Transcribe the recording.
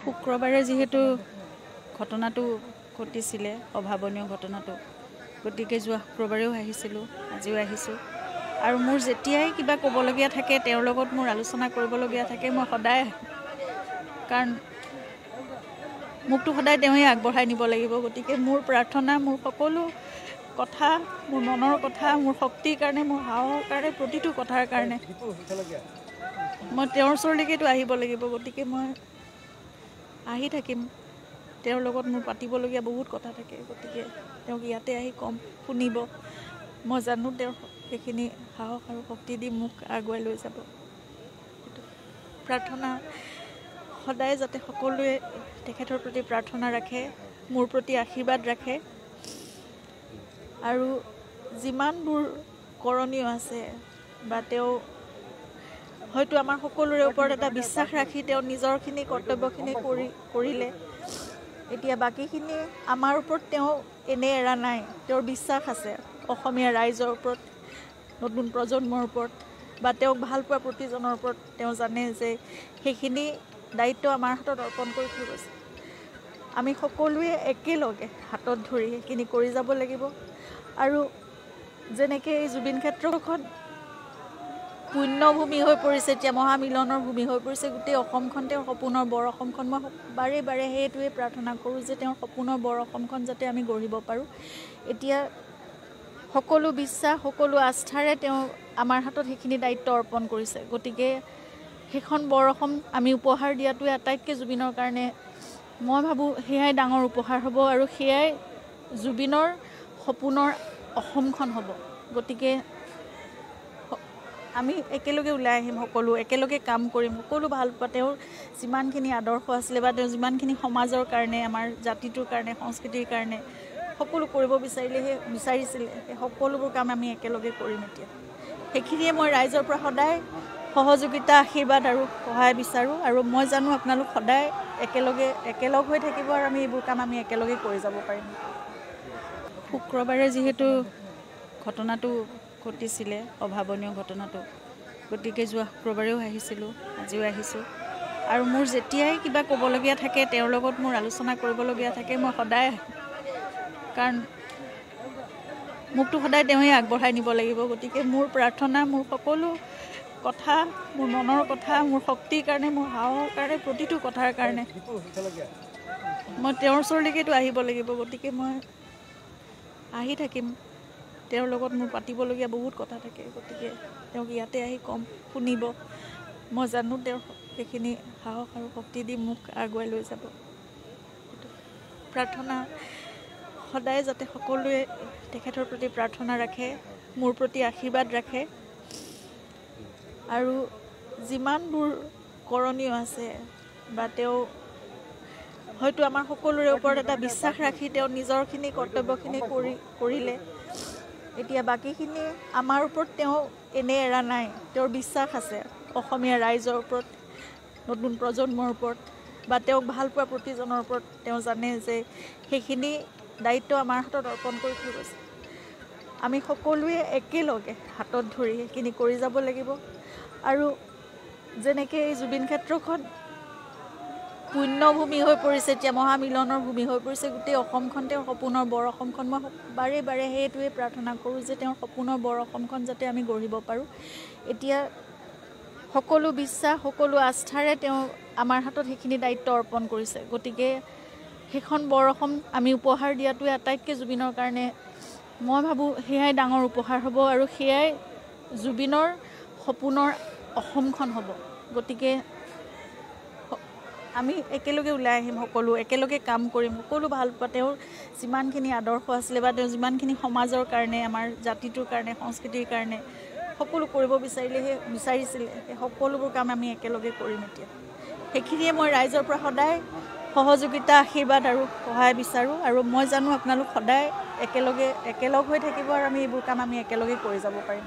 শুক্ৰবাৰে যিহেতু ঘটনাটো ঘটিছিলে অভাৱনীয় ঘটনাটো গতিকে যোৱা শুক্ৰবাৰেও আহিছিলোঁ আজিও আহিছোঁ আৰু মোৰ যেতিয়াই কিবা ক'বলগীয়া থাকে তেওঁৰ লগত মোৰ আলোচনা কৰিবলগীয়া থাকে মই সদায় কাৰণ মোকতো সদায় তেওঁই আগবঢ়াই নিব লাগিব গতিকে মোৰ প্ৰাৰ্থনা মোৰ সকলো কথা মোৰ মনৰ কথা মোৰ শক্তিৰ কাৰণে মোৰ সাহসৰ কাৰণে প্ৰতিটো কথাৰ কাৰণে মই তেওঁৰ ওচৰলৈকেতো আহিব লাগিব গতিকে মই আহি থাকিম তেওঁৰ লগত মোৰ পাতিবলগীয়া বহুত কথা থাকে গতিকে তেওঁক ইয়াতে আহি কম শুনিব মই জানো তেওঁ সেইখিনি সাহস আৰু শক্তি দি মোক আগুৱাই লৈ যাব প্ৰাৰ্থনা সদায় যাতে সকলোৱে তেখেতৰ প্ৰতি প্ৰাৰ্থনা ৰাখে মোৰ প্ৰতি আশীৰ্বাদ ৰাখে আৰু যিমানবোৰ কৰণীয় আছে বা তেওঁ হয়তো আমাৰ সকলোৰে ওপৰত এটা বিশ্বাস ৰাখি তেওঁ নিজৰখিনি কৰ্তব্যখিনি কৰিলে এতিয়া বাকীখিনি আমাৰ ওপৰত তেওঁ এনে এৰা নাই তেওঁৰ বিশ্বাস আছে অসমীয়া ৰাইজৰ ওপৰত নতুন প্ৰজন্মৰ ওপৰত বা তেওঁক ভাল পোৱা প্ৰতিজনৰ ওপৰত তেওঁ জানে যে সেইখিনি দায়িত্ব আমাৰ হাতত অৰ্পণ কৰি থৈ গৈছে আমি সকলোৱে একেলগে হাতত ধৰি সেইখিনি কৰি যাব লাগিব আৰু যেনেকৈ এই জুবিন ক্ষেত্ৰখন পুণ্যভূমি হৈ পৰিছে এতিয়া মহামিলনৰ ভূমি হৈ পৰিছে গোটেই অসমখন তেওঁৰ সপোনৰ বৰ অসমখন মই বাৰে বাৰে সেইটোৱে প্ৰাৰ্থনা কৰোঁ যে তেওঁৰ সপোনৰ বৰ অসমখন যাতে আমি গঢ়িব পাৰোঁ এতিয়া সকলো বিশ্বাস সকলো আস্থাৰে তেওঁ আমাৰ হাতত সেইখিনি দায়িত্ব অৰ্পণ কৰিছে গতিকে সেইখন বৰ অসম আমি উপহাৰ দিয়াটোৱে আটাইতকৈ জুবিনৰ কাৰণে মই ভাবোঁ সেয়াই ডাঙৰ উপহাৰ হ'ব আৰু সেয়াই জুবিনৰ সপোনৰ অসমখন হ'ব গতিকে আমি একেলগে ওলাই আহিম সকলো একেলগে কাম কৰিম সকলো ভাল পোৱা তেওঁৰ যিমানখিনি আদৰ্শ আছিলে বা তেওঁ যিমানখিনি সমাজৰ কাৰণে আমাৰ জাতিটোৰ কাৰণে সংস্কৃতিৰ কাৰণে সকলো কৰিব বিচাৰিছিলে সেই সকলোবোৰ কাম আমি একেলগে কৰিম এতিয়া সেইখিনিয়ে মই ৰাইজৰ পৰা সদায় সহযোগিতা আশীৰ্বাদ আৰু সহায় বিচাৰোঁ আৰু মই জানো আপোনালোক সদায় একেলগ হৈ থাকিব আৰু আমি এইবোৰ কাম আমি একেলগে কৰি যাব পাৰিম শুক্ৰবাৰে যিহেতু ঘটনাটো ঘটিছিলে অভাৱনীয় ঘটনাটো গতিকে যোৱা শুক্ৰবাৰেও আহিছিলোঁ আজিও আহিছোঁ আৰু মোৰ যেতিয়াই কিবা ক'বলগীয়া থাকে তেওঁৰ লগত মোৰ আলোচনা কৰিবলগীয়া থাকে মই সদায় কাৰণ মোকতো সদায় তেওঁই আগবঢ়াই নিব লাগিব গতিকে মোৰ প্ৰাৰ্থনা মোৰ সকলো কথা মোৰ মনৰ কথা মোৰ শক্তিৰ কাৰণে মোৰ সাহসৰ কাৰণে প্ৰতিটো কথাৰ কাৰণে মই তেওঁৰ ওচৰলৈকেতো আহিব লাগিব গতিকে মই আহি থাকিম তেওঁৰ লগত মোৰ পাতিবলগীয়া বহুত কথা থাকে গতিকে তেওঁক ইয়াতে আহি কম শুনিব মই জানো তেওঁ সেইখিনি সাহস আৰু শক্তি দি মোক আগুৱাই লৈ যাব প্ৰাৰ্থনা সদায় যাতে সকলোৱে তেখেতৰ প্ৰতি প্ৰাৰ্থনা ৰাখে মোৰ প্ৰতি আশীৰ্বাদ ৰাখে আৰু যিমানবোৰ কৰণীয় আছে বা তেওঁ হয়তো আমাৰ সকলোৰে ওপৰত এটা বিশ্বাস ৰাখি তেওঁ নিজৰখিনি কৰ্তব্যখিনি কৰিলে এতিয়া বাকীখিনি আমাৰ ওপৰত তেওঁ এনে এৰা নাই তেওঁৰ বিশ্বাস আছে অসমীয়া ৰাইজৰ ওপৰত নতুন প্ৰজন্মৰ ওপৰত বা তেওঁক ভাল পোৱা প্ৰতিজনৰ ওপৰত তেওঁ জানে যে সেইখিনি দায়িত্ব আমাৰ হাতত অৰ্পণ কৰি থৈ গৈছে আমি সকলোৱে একেলগে হাতত ধৰি সেইখিনি কৰি যাব লাগিব আৰু যেনেকৈ এই জুবিন ক্ষেত্ৰখন পুণ্যভূমি হৈ পৰিছে এতিয়া মহামিলনৰ ভূমি হৈ পৰিছে গোটেই অসমখন তেওঁৰ সপোনৰ বৰ অসমখন মই বাৰে বাৰে সেইটোৱে প্ৰাৰ্থনা কৰোঁ যে তেওঁৰ সপোনৰ বৰ অসমখন যাতে আমি গঢ়িব পাৰোঁ এতিয়া সকলো বিশ্বাস সকলো আস্থাৰে তেওঁ আমাৰ হাতত সেইখিনি দায়িত্ব অৰ্পণ কৰিছে গতিকে সেইখন বৰ অসম আমি উপহাৰ দিয়াটোৱে আটাইতকৈ জুবিনৰ কাৰণে মই ভাবোঁ সেয়াই ডাঙৰ উপহাৰ হ'ব আৰু সেয়াই জুবিনৰ সপোনৰ অসমখন হ'ব গতিকে আমি একেলগে ওলাই আহিম সকলো একেলগে কাম কৰিম সকলো ভাল পোৱা তেওঁৰ যিমানখিনি আদৰ্শ আছিলে বা তেওঁ যিমানখিনি সমাজৰ কাৰণে আমাৰ জাতিটোৰ কাৰণে সংস্কৃতিৰ কাৰণে সকলো কৰিব বিচাৰিছিলে সেই সকলোবোৰ কাম আমি একেলগে কৰিম এতিয়া সেইখিনিয়ে মই ৰাইজৰ পৰা সদায় সহযোগিতা আশীৰ্বাদ আৰু সহায় বিচাৰোঁ আৰু মই জানো আপোনালোক সদায় একেলগ হৈ থাকিব আৰু আমি এইবোৰ কাম আমি একেলগে কৰি যাব পাৰিম